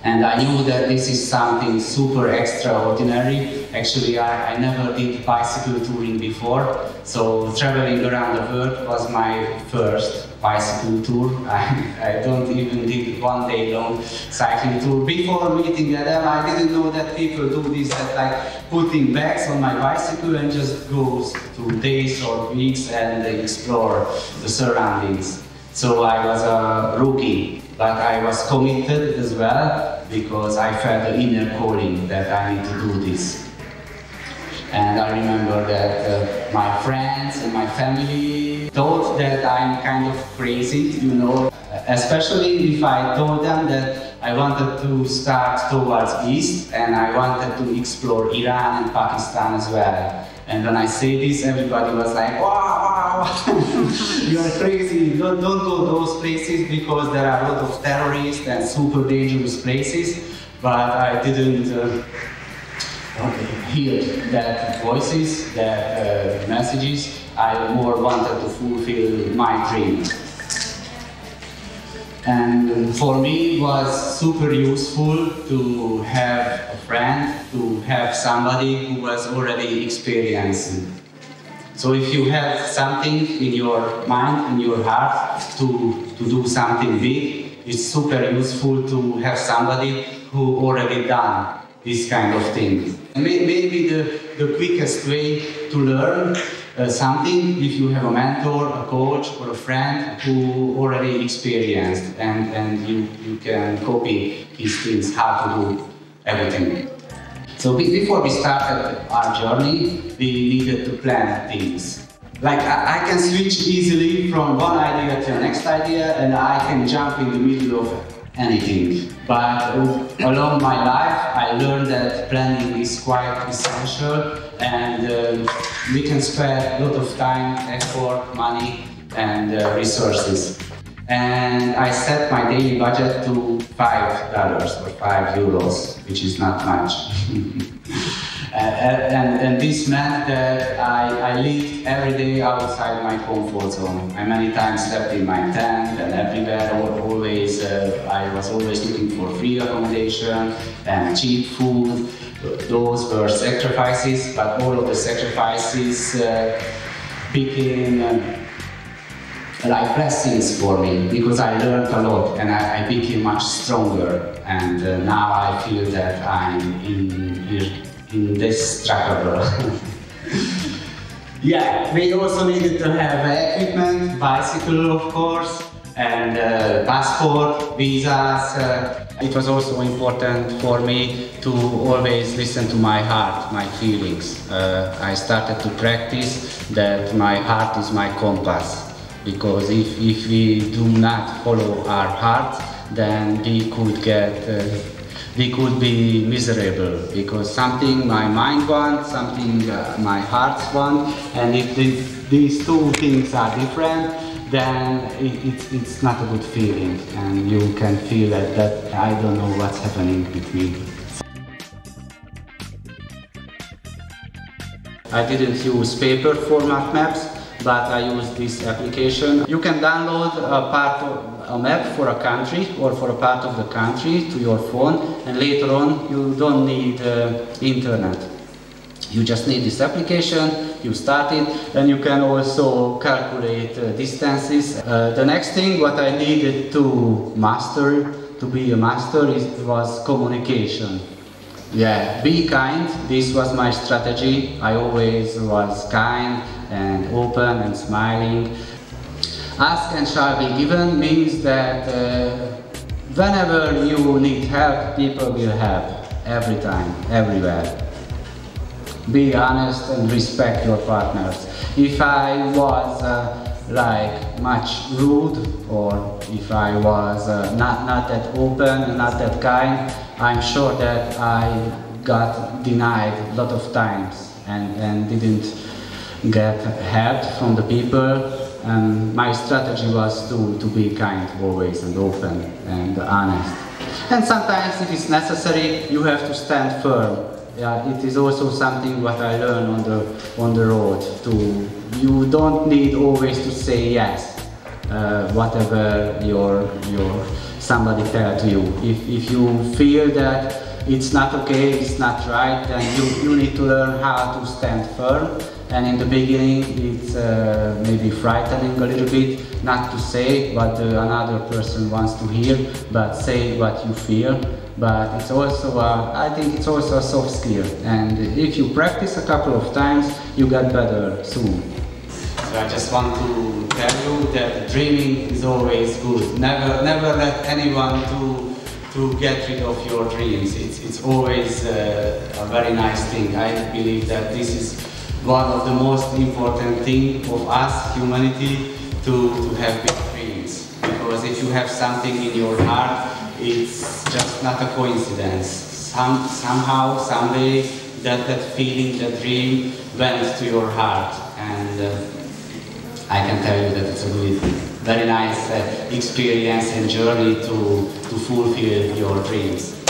And I knew that this is something super extraordinary. Actually, I never did bicycle touring before, so traveling around the world was my first bicycle tour. I don't even did 1 day long cycling tour. Before meeting Adam, I didn't know that people do this, that like putting bags on my bicycle and just goes to days or weeks and explore the surroundings. So I was a rookie, but I was committed as well because I felt the inner calling that I need to do this. And I remember that my friends and my family thought that I'm kind of crazy, you know, especially if I told them that I wanted to start towards east and I wanted to explore Iran and Pakistan as well. And when I say this, everybody was like, wow, you are crazy, don't go those places because there are a lot of terrorists and super dangerous places. But I didn't hear that voices, that messages. I more wanted to fulfill my dream. And for me it was super useful to have a friend, to have somebody who was already experienced. So if you have something in your mind, in your heart to do something big, it's super useful to have somebody who already done this kind of thing. Maybe the quickest way to learn something, if you have a mentor, a coach or a friend who already experienced and you can copy his things, how to do everything. So before we started our journey, we needed to plan things. Like I can switch easily from one idea to the next idea and I can jump in the middle of anything. But along my life, I learned that planning is quite essential and we can spend a lot of time, effort, money and resources. And I set my daily budget to $5 or €5, which is not much. And this meant that I lived every day outside my comfort zone. I many times slept in my tent and everywhere, always, I was always looking for free accommodation and cheap food. Those were sacrifices, but all of the sacrifices became like blessings for me, because I learned a lot and I became much stronger. And now I feel that I'm indestructible. Yeah, we also needed to have equipment, bicycle of course, and passport, visas. It was also important for me to always listen to my heart, my feelings. I started to practice that my heart is my compass. Because if we do not follow our heart, then we could be miserable. Because something my mind wants, something my heart wants, and if these two things are different, then it's not a good feeling, and you can feel that I don't know what's happening with me. I didn't use paper format maps, but I use this application. You can download a map for a country or for a part of the country to your phone, and later on you don't need internet. You just need this application, you start it, and you can also calculate distances. The next thing what I needed to master, to be a master, was communication. Yeah, be kind. This was my strategy. I always was kind and open and smiling. Ask and shall be given means that whenever you need help, people will help. Every time, everywhere. Be honest and respect your partners. If I was like much rude, or if I was not that open, not that kind, I'm sure that I got denied a lot of times and didn't get help from the people. And my strategy was to be kind always and open and honest. And sometimes if it's necessary, you have to stand firm. Yeah, it is also something what I learned on the road. You don't need always to say yes. whatever somebody tells you. If you feel that it's not okay, it's not right, then you need to learn how to stand firm. And in the beginning, it's maybe frightening a little bit, not to say what another person wants to hear, but say what you feel. But it's also, I think it's also a soft skill. And if you practice a couple of times, you get better soon. So I just want to tell you that dreaming is always good. Never let anyone to get rid of your dreams. It's always a very nice thing. I believe that this is one of the most important things of us, humanity, to have big dreams. Because if you have something in your heart, it's just not a coincidence. Somehow, someday, that feeling, that dream went to your heart. And I can tell you that it's a very nice experience and journey to fulfill your dreams.